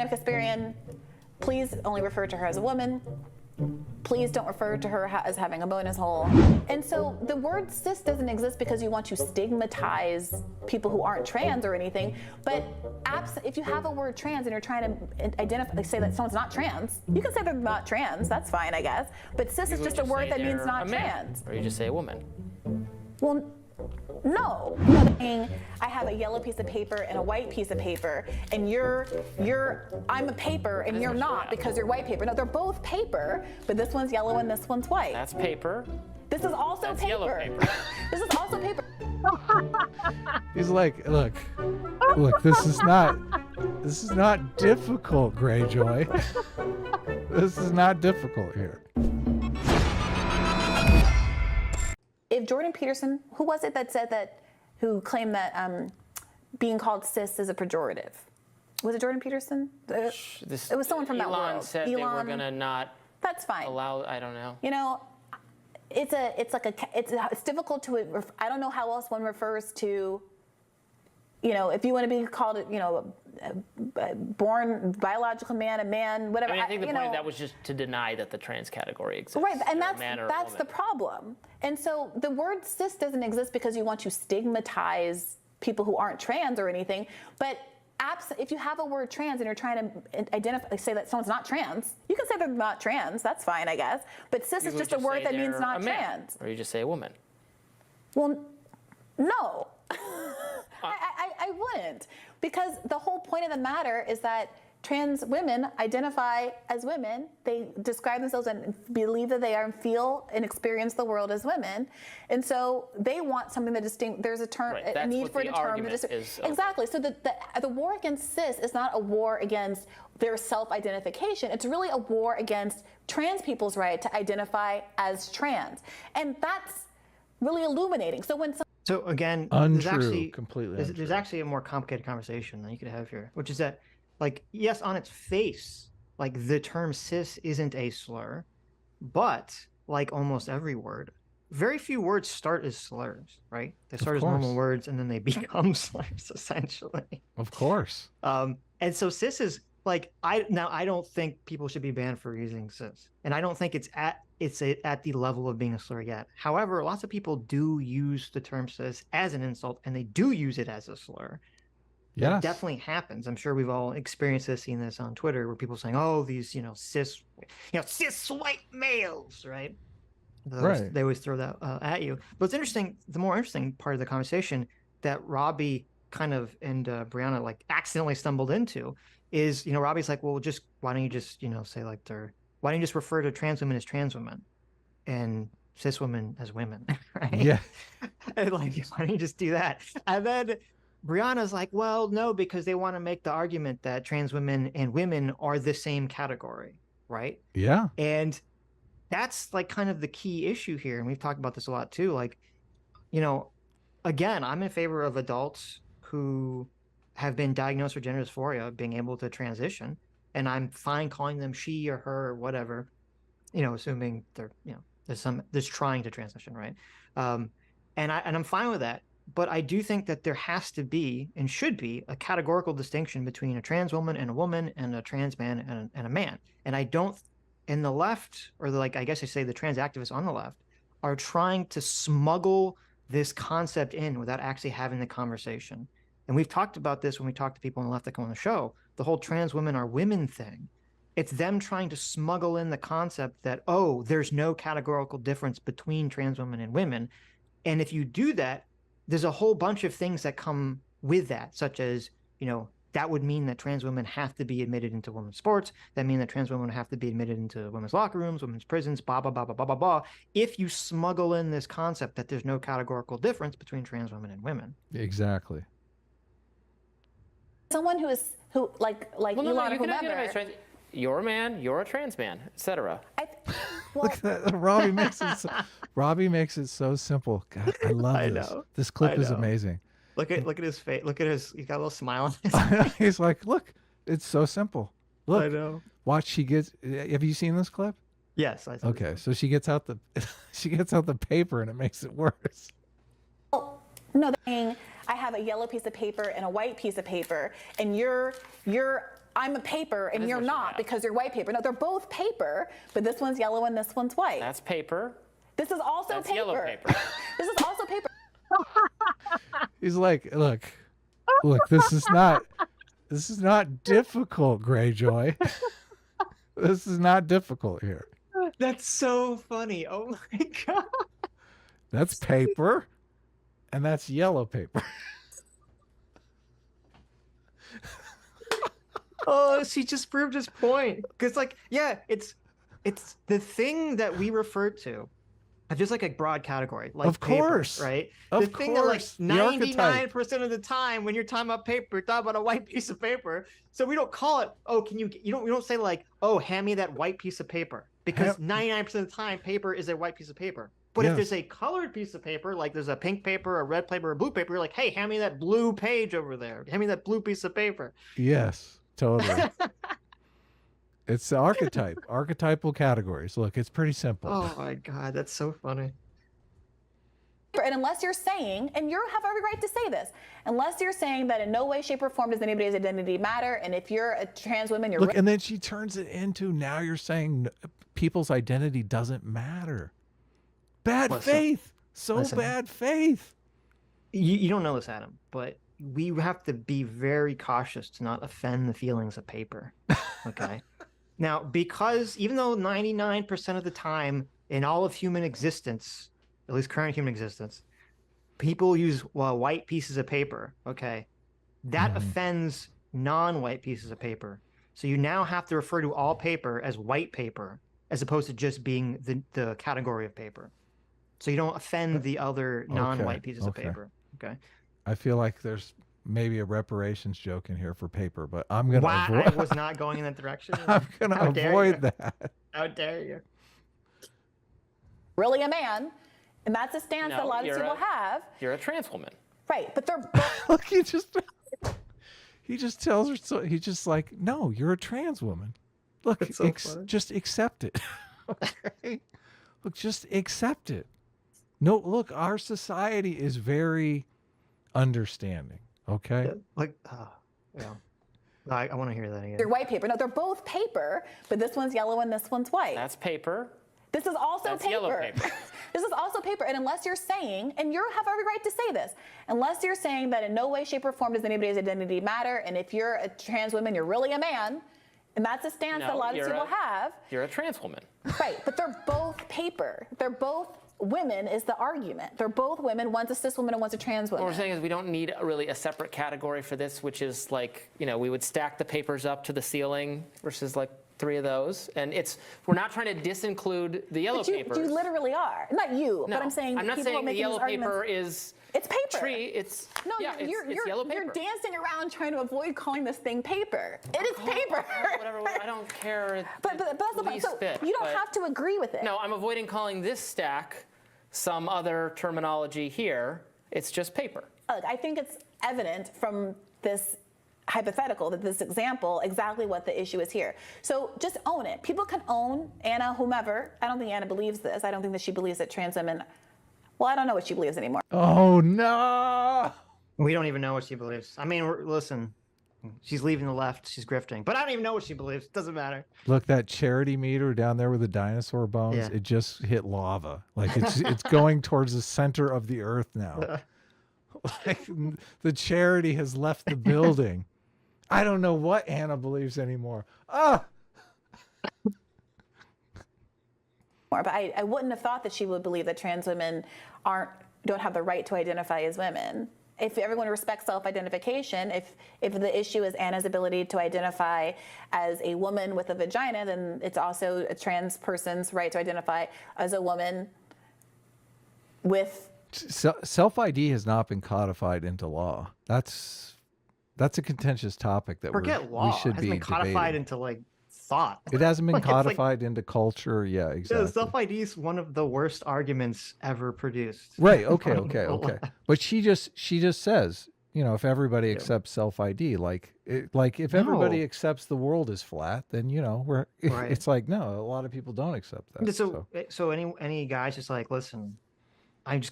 dynamic experience, please only refer to her as a woman. Please don't refer to her as having a bonus hole. And so the word cis doesn't exist because you want to stigmatize people who aren't trans or anything. But if you have a word trans and you're trying to identify, say that someone's not trans, you can say they're not trans. That's fine, I guess. But cis is just a word that means not trans. Or you just say a woman. Well, no. I have a yellow piece of paper and a white piece of paper, and I'm a paper and you're not because you're white paper. No, they're both paper, but this one's yellow and this one's white. That's paper. This is also That's paper. Yellow paper. This is also paper. He's like, look, this is not difficult, Greyjoy. This is not difficult here. If Jordan Peterson, who was it that said that, who claimed that being called cis is a pejorative? Was it Jordan Peterson? It was someone from that world. Elon said they were gonna not. That's fine. Allow. I don't know. You know, it's difficult to. I don't know how else one refers to. You know, if you want to be called, you know, a born biological man, a man, whatever. I mean, I think the point of that was just to deny that the trans category exists. Right, and that's the problem. And so the word cis doesn't exist because you want to stigmatize people who aren't trans or anything. But if you have a word trans and you're trying to identify, say that someone's not trans, you can say they're not trans. That's fine, I guess. But cis is just a word that means not trans. Or you just say a woman. Well, no. I wouldn't, because the whole point of the matter is that trans women identify as women. They describe themselves and believe that they are and feel and experience the world as women. And so they want something that there's a term, right. a need for a term. Exactly. So the war against cis is not a war against their self-identification. It's really a war against trans people's right to identify as trans. And that's really illuminating. So again, there's actually a more complicated conversation that you could have here, which is that, like, yes, on its face, like, the term cis isn't a slur, but like almost every word, very few words start as slurs, right? They start as normal words and then they become slurs, essentially. Of course. And so cis is like, I don't think people should be banned for using cis, and I don't think it's at the level of being a slur yet. However, lots of people do use the term cis as an insult, and they do use it as a slur. Yeah, that definitely happens. I'm sure we've all experienced this, seen this on Twitter, where people saying, "Oh, these cis white males," right? They always throw that at you. But it's interesting. The more interesting part of the conversation that Robbie kind of and Brianna like accidentally stumbled into is, Robbie's like, well, why don't you just say like why don't you just refer to trans women as trans women and cis women as women, right? Yeah. And like, why don't you just do that? And then Brianna's like, well, no, because they want to make the argument that trans women and women are the same category, right? Yeah. And that's like kind of the key issue here. And we've talked about this a lot too. Like, again, I'm in favor of adults who have been diagnosed with gender dysphoria being able to transition. And I'm fine calling them she or her or whatever, assuming they're, there's trying to transition, right? And I'm fine with that. But I do think that there has to be and should be a categorical distinction between a trans woman and a trans man and a man. And I don't, and the left, or I guess I say the trans activists on the left, are trying to smuggle this concept in without actually having the conversation. And we've talked about this when we talk to people on the left that come on the show, the whole trans women are women thing. It's them trying to smuggle in the concept that, oh, there's no categorical difference between trans women and women. And if you do that, there's a whole bunch of things that come with that, such as, that would mean that trans women have to be admitted into women's sports. That means that trans women have to be admitted into women's locker rooms, women's prisons, blah, blah, blah, blah, blah, blah, blah. If you smuggle in this concept that there's no categorical difference between trans women and women. Exactly. Someone who like Elon or whomever. You're a man, you're a trans man, etc. Look at that. Robbie makes it so simple. God, I love this. This clip is amazing. Look at his face. Look at his. He's got a little smile on his face. He's like, look, it's so simple. Look, I know. Watch. She gets. Have you seen this clip? Yes. Okay, so she gets out the paper and it makes it worse. Oh, no, I have a yellow piece of paper and a white piece of paper, and I'm a paper and is you're what you not have. because you're white paper. No, they're both paper, but this one's yellow and this one's white. That's paper. This is also That's paper. yellow paper. This is also paper. He's like, look, this is not difficult, Greyjoy. This is not difficult here. That's so funny. Oh my god. That's paper, and that's yellow paper. Oh, she just proved his point. Because, like, yeah, it's the thing that we refer to as just like a broad category, like Of paper, course. right? Of the thing that, like, course. The archetype. 99% of the time when you're talking about paper, you're talking about a white piece of paper. So we don't call it, oh, we don't say like, oh, hand me that white piece of paper, because 99% of the time paper is a white piece of paper. But if Yes. there's a colored piece of paper, like there's a pink paper, a red paper, a blue paper, you're like, hey, hand me that blue page over there. Hand me that blue piece of paper. Yes, totally. It's the archetype, archetypal categories. Look, it's pretty simple. Oh my god, that's so funny. And unless you're saying, and you have every right to say this, unless you're saying that in no way, shape, or form does anybody's identity matter, and if you're a trans woman, you're Look, and then she turns it into, now you're saying people's identity doesn't matter. Bad faith. So bad faith. You don't know this, Adam, but we have to be very cautious to not offend the feelings of paper. Okay. Now, because even though 99% of the time in all of human existence, at least current human existence, people use white pieces of paper, okay, that offends non-white pieces of paper. So you now have to refer to all paper as white paper, as opposed to just being the category of paper. So you don't offend the other non-white pieces of paper. Okay. I feel like there's maybe a reparations joke in here for paper, but I'm gonna avoid. I was not going in that direction. I'm gonna avoid that. How dare you? really a man, and that's a stance that a No, lot of you're people have. You're a trans woman. Right, but they're Look, he just tells her, so he's just like, no, you're a trans woman. Look, That's so funny. just accept it. Okay? Look, just accept it. No, look, our society is very understanding. Okay. Like, yeah. I want to hear that again. they're white paper. No, they're both paper, but this one's yellow and this one's white. That's paper. This is also That's paper. yellow paper. This is also paper. And unless you're saying, and you have every right to say this, unless you're saying that in no way, shape, or form does anybody's identity matter, and if you're a trans woman, you're really a man, and that's a stance that a lot of people have. You're a trans woman. Right, but they're both paper. They're both women is the argument. They're both women. One's a cis woman and one's a trans woman. What we're saying is we don't need really a separate category for this, which is like, we would stack the papers up to the ceiling versus like 3 of those. And we're not trying to disinclude the yellow But you, papers. you literally are. Not you, No, but I'm saying I'm not people are saying the making yellow these arguments. paper is It's paper. tree. It's No, yeah, you're it's yellow paper. You're dancing around trying to avoid calling this thing paper. It is paper. Whatever. I don't care. But that's the point. So you don't have to agree with it. No, I'm avoiding calling this stack some other terminology here. It's just paper. Look, I think it's evident from this hypothetical, that this example, exactly what the issue is here. So just own it. People can own Anna, whomever. I don't think Anna believes this. I don't think that she believes that trans women, well, I don't know what she believes anymore. Oh no. We don't even know what she believes. I mean, listen, she's leaving the left. She's grifting. But I don't even know what she believes. Doesn't matter. Look, that charity meter down there with the dinosaur bones, Yeah. it just hit lava. Like it's going towards the center of the earth now. Like the charity has left the building. I don't know what Anna believes anymore. Ah. But I wouldn't have thought that she would believe that trans women don't have the right to identify as women. If everyone respects self-identification, if the issue is Anna's ability to identify as a woman with a vagina, then it's also a trans person's right to identify as a woman with. Self-ID has not been codified into law. That's a contentious topic that Forget law. we should It hasn't be been codified debating. into like thought. It hasn't been Like, it's like- codified into culture. Yeah, exactly. Yeah, self-ID is one of the worst arguments ever produced. Right. Okay. But she just says, if everybody accepts self-ID, if everybody No. accepts the world is flat, then Right. it's like, no, a lot of people don't accept that. So any guys just like, listen, I just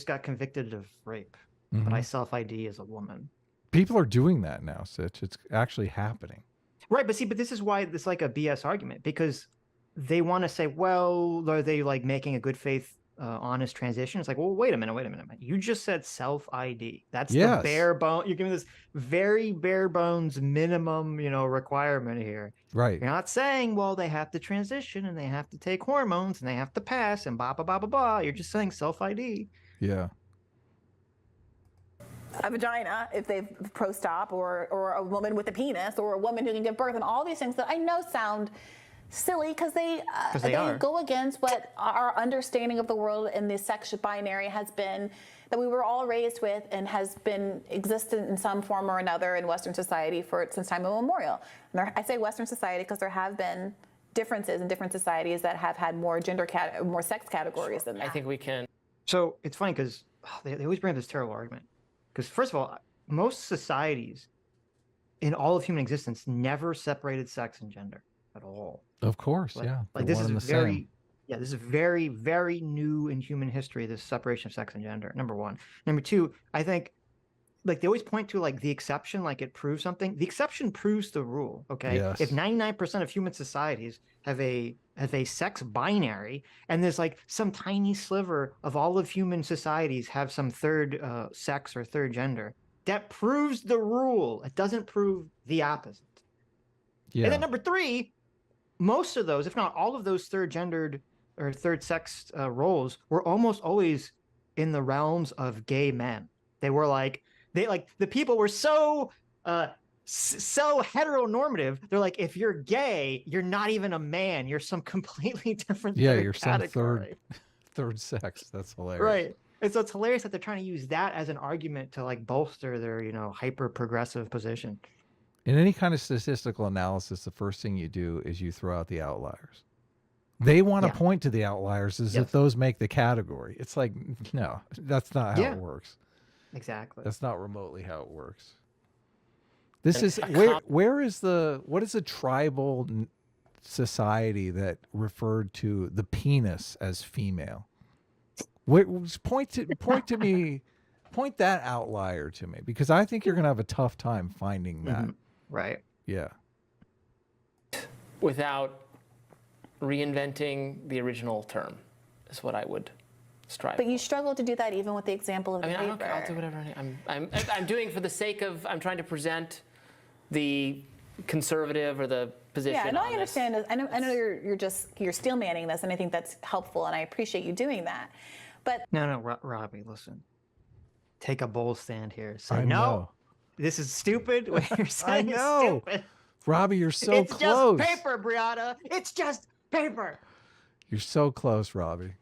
got convicted of rape, but I self-ID as a woman. People are doing that now, Sitch. It's actually happening. Right, but see, but this is why it's like a BS argument, because they want to say, well, are they like making a good faith, honest transition? It's like, well, wait a minute. You just said self ID. That's the Yes. bare bone. You're giving this very bare bones minimum, requirement here. Right. You're not saying, well, they have to transition and they have to take hormones and they have to pass and blah blah blah blah blah. You're just saying self ID. Yeah. A vagina if they've pro-stop, or a woman with a penis, or a woman who can give birth, and all these things that I know sound silly because they are. go against what our understanding of the world and the sex binary has been, that we were all raised with and has been existent in some form or another in Western society since time immemorial. And I say Western society because there have been differences in different societies that have had more more sex categories than that. I think we can. So it's funny because they always bring up this terrible argument. Because first of all, most societies in all of human existence never separated sex and gender at all. Of course, yeah. Like They're this one is and the same. this is very, very new in human history, this separation of sex and gender, number one. Number two, I think, like they always point to like the exception, like it proves something. The exception proves the rule, okay? Yes. If 99% of human societies have a sex binary, and there's like some tiny sliver of all of human societies have some third sex or third gender, that proves the rule. It doesn't prove the opposite. Yeah. And then number three, most of those, if not all of those third gendered or third sex roles were almost always in the realms of gay men. They were like, the people were so heteronormative. They're like, if you're gay, you're not even a man. You're some completely different You're category. some third sex. That's hilarious. Right. And so it's hilarious that they're trying to use that as an argument to like bolster their, hyper progressive position. In any kind of statistical analysis, the first thing you do is you throw out the outliers. They want to point to the outliers as if those make the category. It's like, no, that's not how it works. Exactly. That's not remotely how it works. This is what is a tribal society that referred to the penis as female? Point that outlier to me, because I think you're going to have a tough time finding that. Right. Yeah. Without reinventing the original term is what I would strive But for. you struggle to do that even with the example of the paper. Okay, I'll do whatever I'm doing for the sake of, I'm trying to present the conservative or the position. Yeah, no, I on this. understand. I know you're steel manning this, and I think that's helpful, and I appreciate you doing that. But No, Robbie, listen. Take a bold stand here. Say, I know. this is stupid. What you're saying is stupid. Robbie, you're so It's close. just paper, Brianna. It's just paper. You're so close, Robbie.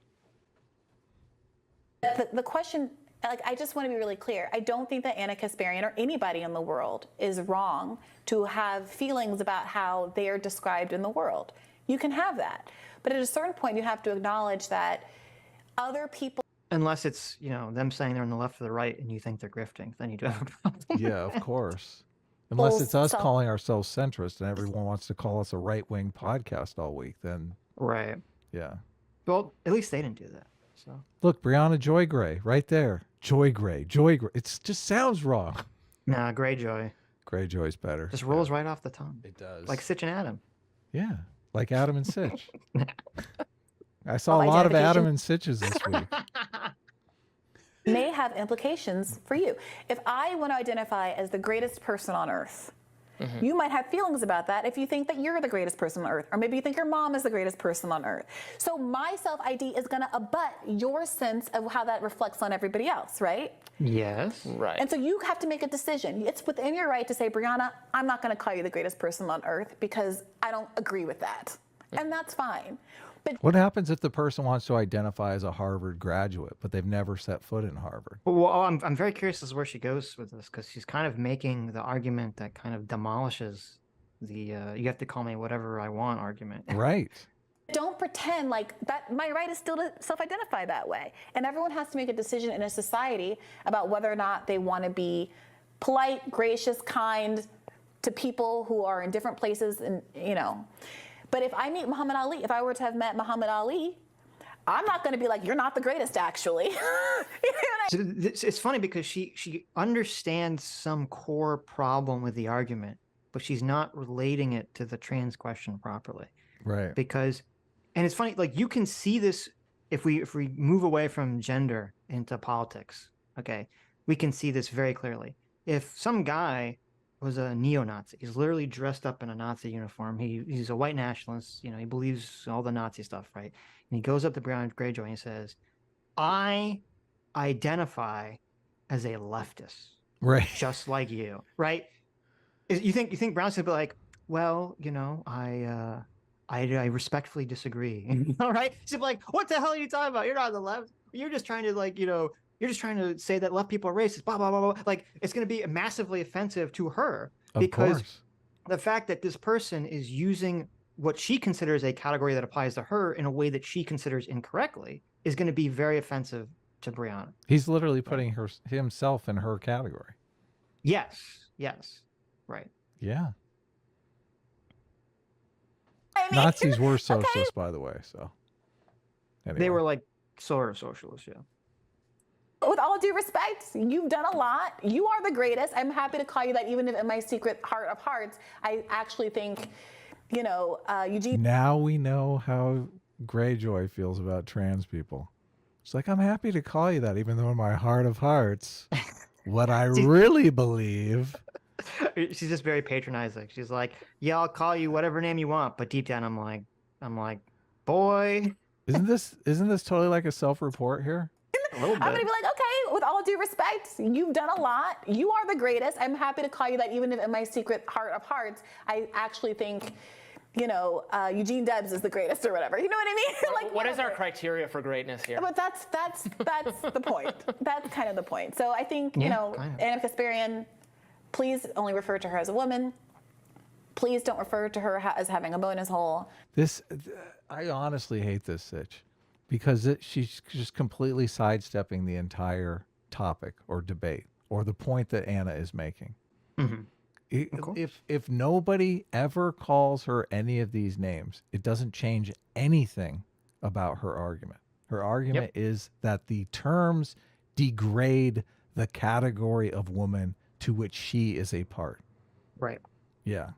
the question, like, I just want to be really clear. I don't think that Anna Kasparian or anybody in the world is wrong to have feelings about how they are described in the world. You can have that. But at a certain point, you have to acknowledge that other people. Unless it's, them saying they're on the left or the right and you think they're grifting, then you do have a problem. Yeah, of course. Unless it's us So- calling ourselves centrist and everyone wants to call us a right-wing podcast all week, then Right. yeah. Well, at least they didn't do that. So Look, Brianna Joy Gray, right there. Joy Gray. It just sounds wrong. nah, Greyjoy Greyjoy's better. just rolls right off the tongue. It does. Like Sitch and Adam. Yeah, like Adam and Sitch. I saw a Oh, lot of identification. Adam and Sitches this week. may have implications for you. If I want to identify as the greatest person on earth, you might have feelings about that if you think that you're the greatest person on earth, or maybe you think your mom is the greatest person on earth. So my self-ID is going to abut your sense of how that reflects on everybody else, right? Yes. Right. And so you have to make a decision. It's within your right to say, Brianna, I'm not going to call you the greatest person on earth because I don't agree with that. And that's fine. But What happens if the person wants to identify as a Harvard graduate, but they've never set foot in Harvard? Well, I'm very curious as to where she goes with this, because she's kind of making the argument that kind of demolishes the you have to call me whatever I want argument. Right. don't pretend like that my right is still to self-identify that way. And everyone has to make a decision in a society about whether or not they want to be polite, gracious, kind to people who are in different places, and But if I meet Muhammad Ali, if I were to have met Muhammad Ali, I'm not going to be like, you're not the greatest, actually. So it's funny because she understands some core problem with the argument, but she's not relating it to the trans question properly. Right. Because, and it's funny, like you can see this if we move away from gender into politics, okay, we can see this very clearly. If some guy was a neo-Nazi, he's literally dressed up in a Nazi uniform, he's a white nationalist, he believes all the Nazi stuff, right? And he goes up to Brown Greyjoy and he says, I identify as a leftist, Right. just like you, right? You think Brown's gonna be like, well, I respectfully disagree. All right. She'd be like, what the hell are you talking about? You're not on the left. You're just trying to you're just trying to say that left people are racist, blah, blah, blah, blah. Like it's going to be massively offensive to her because the fact that this person is using what she considers a category that applies to her in a way that she considers incorrectly is going to be very offensive to Brianna. He's literally putting himself in her category. Yes. Right. Yeah. I mean, Nazis were socialists, by the way. So anyway. They were like sort of socialists, yeah. with all due respect, you've done a lot. You are the greatest. I'm happy to call you that, even if in my secret heart of hearts, I actually think, Eugene. Now we know how Greyjoy feels about trans people. It's like, I'm happy to call you that, even though in my heart of hearts, what I really believe. She's just very patronizing. She's like, yeah, I'll call you whatever name you want. But deep down, I'm like, boy. Isn't this totally like a self-report here? A little bit. I'm gonna be like, okay, with all due respect, you've done a lot. You are the greatest. I'm happy to call you that, even if in my secret heart of hearts, I actually think, Eugene Debs is the greatest or whatever. You know what I mean? Like, what is our criteria for greatness here? But that's the point. That's kind of the point. So I think, Anna Kasparian, please only refer to her as a woman. Please don't refer to her as having a bonus hole. I honestly hate this, Sitch, because she's just completely sidestepping the entire topic or debate or the point that Anna is making. Mm-hmm. If nobody ever calls her any of these names, it doesn't change anything about her argument. Her argument is that the terms degrade the category of woman to which she is a part. Right. Yeah.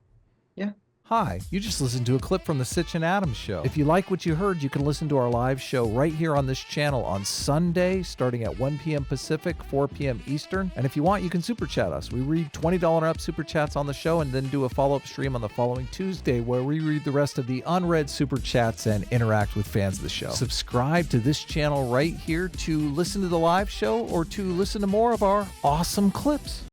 Yeah. Hi, you just listened to a clip from the Sitch and Adams show. If you like what you heard, you can listen to our live show right here on this channel on Sunday, starting at 1 p.m. Pacific, 4 p.m. Eastern. And if you want, you can super chat us. We read $20 and up super chats on the show and then do a follow-up stream on the following Tuesday where we read the rest of the unread super chats and interact with fans of the show. Subscribe to this channel right here to listen to the live show or to listen to more of our awesome clips.